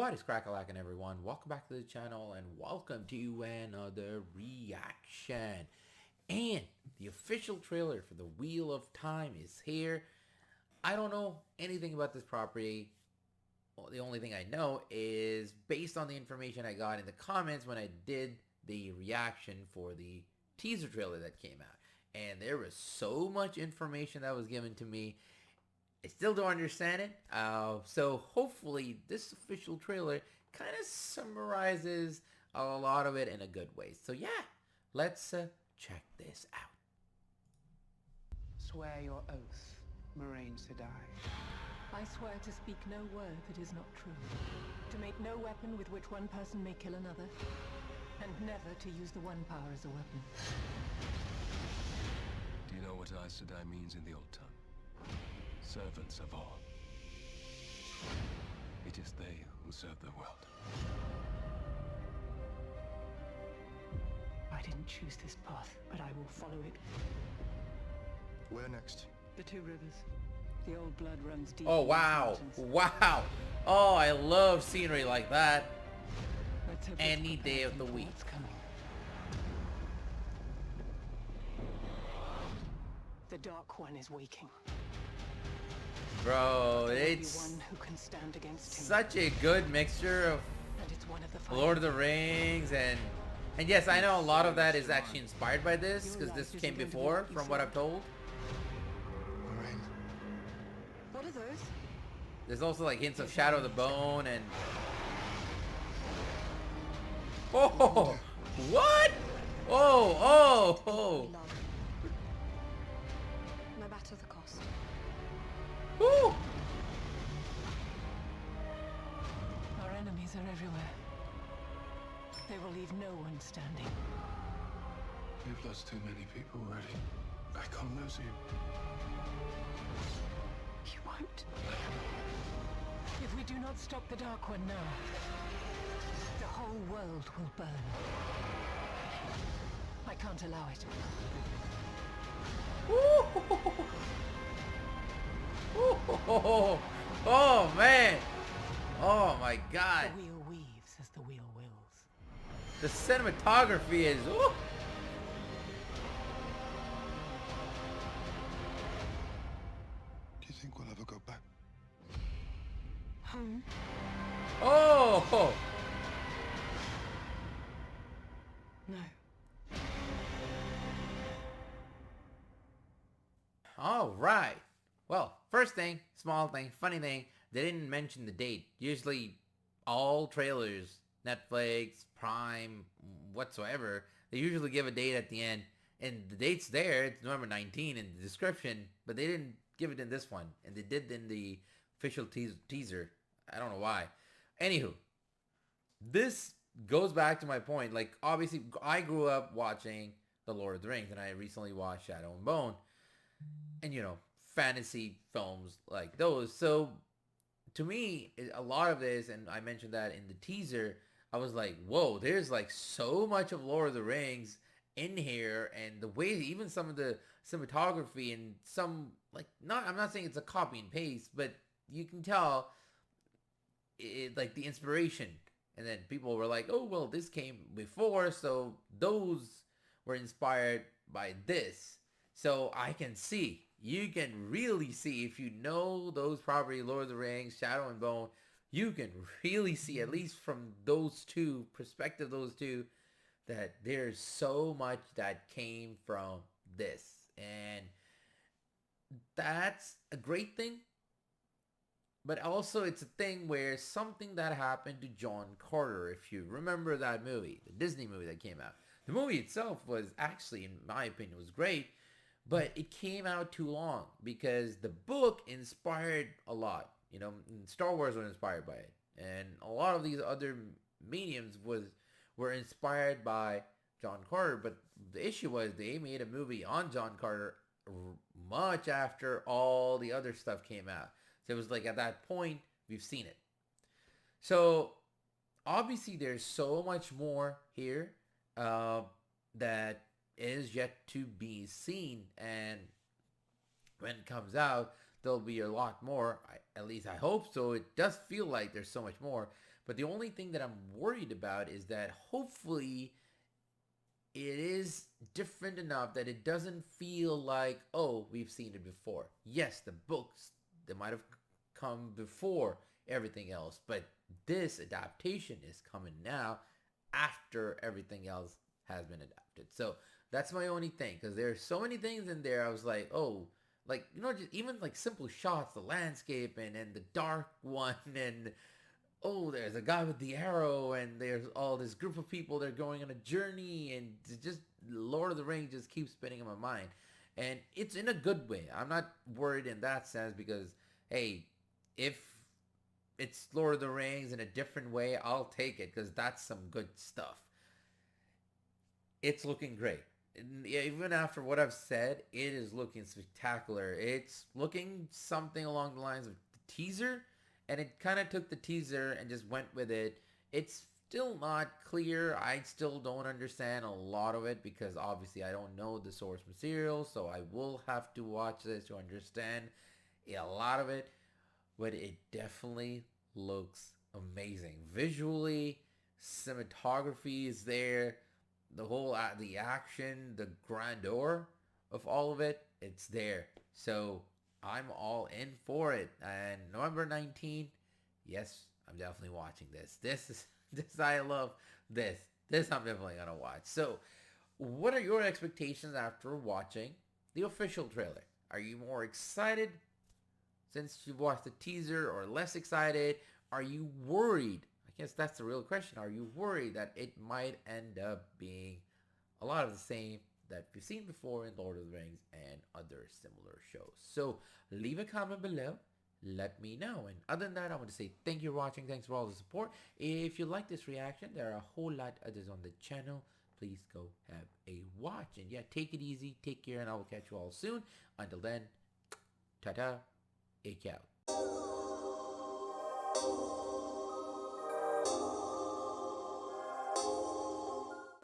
What is crack-a-lackin', everyone? Welcome back to the channel and welcome to another reaction. And the official trailer for the Wheel of Time is here. I don't know anything about this property. Well, the only thing I know is based on the information I got in the comments when I did the reaction for the teaser trailer that came out. And there was so much information that was given to me. I still don't understand it. So hopefully this official trailer kind of summarizes a lot of it in a good way. So yeah, let's check this out. Swear your oath, Moraine Sedai. I swear to speak no word that is not true, to make no weapon with which one person may kill another, and never to use the one power as a weapon. Do you know what Aes Sedai means in the old tongue? Servants of all. It is they who serve the world. I didn't choose this path, but I will follow it. Where next? The two rivers. The old blood runs deep. Oh in these wow, mountains. wow. Oh, I love scenery like that. Let's hope Any it's day of the prepared for week. what's coming. The Dark One is waking. Bro, There will be it's one who can stand against him. such a good mixture of And it's one of the Lord of the Rings and yes, I know a lot of that is actually inspired by this because this came before from what I've told. Moraine. What are those? There's also like hints of Shadow of the Bone and oh, what? Oh. No matter the cost. Woo. Our enemies are everywhere. They will leave no one standing. We've lost too many people already. I can't lose you. You won't. If we do not stop the Dark One now, the whole world will burn. I can't allow it. Oh man. Oh my god. The wheel weaves as the wheel wills. The cinematography is ooh. Do you think we'll ever go back? Home? Oh. No. All right. Well, first thing, small thing, funny thing, they didn't mention the date. Usually all trailers, Netflix, Prime, whatsoever, they usually give a date at the end. And the date's there, it's November 19 in the description, but they didn't give it in this one. And they did in the official teaser. I don't know why. Anywho, this goes back to my point. Like, obviously, I grew up watching The Lord of the Rings, and I recently watched Shadow and Bone. And, you know, fantasy films like those. So, to me, a lot of this, and I mentioned that in the teaser, I was like, whoa, there's like so much of Lord of the Rings in here, and the way, even some of the cinematography and some, like, I'm not saying it's a copy and paste, but you can tell it, like, the inspiration. And then people were like, oh, well, this came before, so those were inspired by this. So I can see, you can really see, if you know those properties, Lord of the Rings, Shadow and Bone, you can really see, at least from those two, perspective those two, that there's so much that came from this. And that's a great thing. But also it's a thing where something that happened to John Carter, if you remember that movie, the Disney movie that came out. The movie itself was actually, in my opinion, was great. But it came out too long because the book inspired a lot. You know, Star Wars was inspired by it. And a lot of these other mediums were inspired by John Carter. But the issue was they made a movie on John Carter much after all the other stuff came out. So it was like at that point, we've seen it. So obviously there's so much more here that is yet to be seen, and when it comes out there'll be a lot more. At least I hope so. It does feel like there's so much more, But the only thing that I'm worried about is that hopefully it is different enough that it doesn't feel like, oh, we've seen it before. Yes, the books, they might have come before everything else, but this adaptation is coming now after everything else has been adapted. So that's my only thing, because there's so many things in there. I was like, oh, like, you know, just even like simple shots, the landscape and the dark one, and oh, there's a guy with the arrow, and there's all this group of people. They're going on a journey, and just Lord of the Rings just keeps spinning in my mind, and it's in a good way. I'm not worried in that sense because, hey, if it's Lord of the Rings in a different way, I'll take it because that's some good stuff. It's looking great. Even after what I've said, it is looking spectacular. It's looking something along the lines of the teaser, and it kind of took the teaser and just went with it. It's still not clear. I still don't understand a lot of it because obviously I don't know the source material, so I will have to watch this to understand a lot of it. But it definitely looks amazing. Visually, cinematography is there. The whole, the action, the grandeur of all of it, it's there. So I'm all in for it. And November 19th, yes, I'm definitely watching this. I love this. This I'm definitely gonna watch. So what are your expectations after watching the official trailer? Are you more excited since you watched the teaser, or less excited? Are you worried? I guess that's the real question. Are you worried that it might end up being a lot of the same that we've seen before in Lord of the Rings and other similar shows? So leave a comment below. Let me know. And other than that, I want to say thank you for watching. Thanks for all the support. If you like this reaction, there are a whole lot others on the channel. Please go have a watch. And yeah, take it easy. Take care, and I will catch you all soon. Until then, ta-ta. Ake out.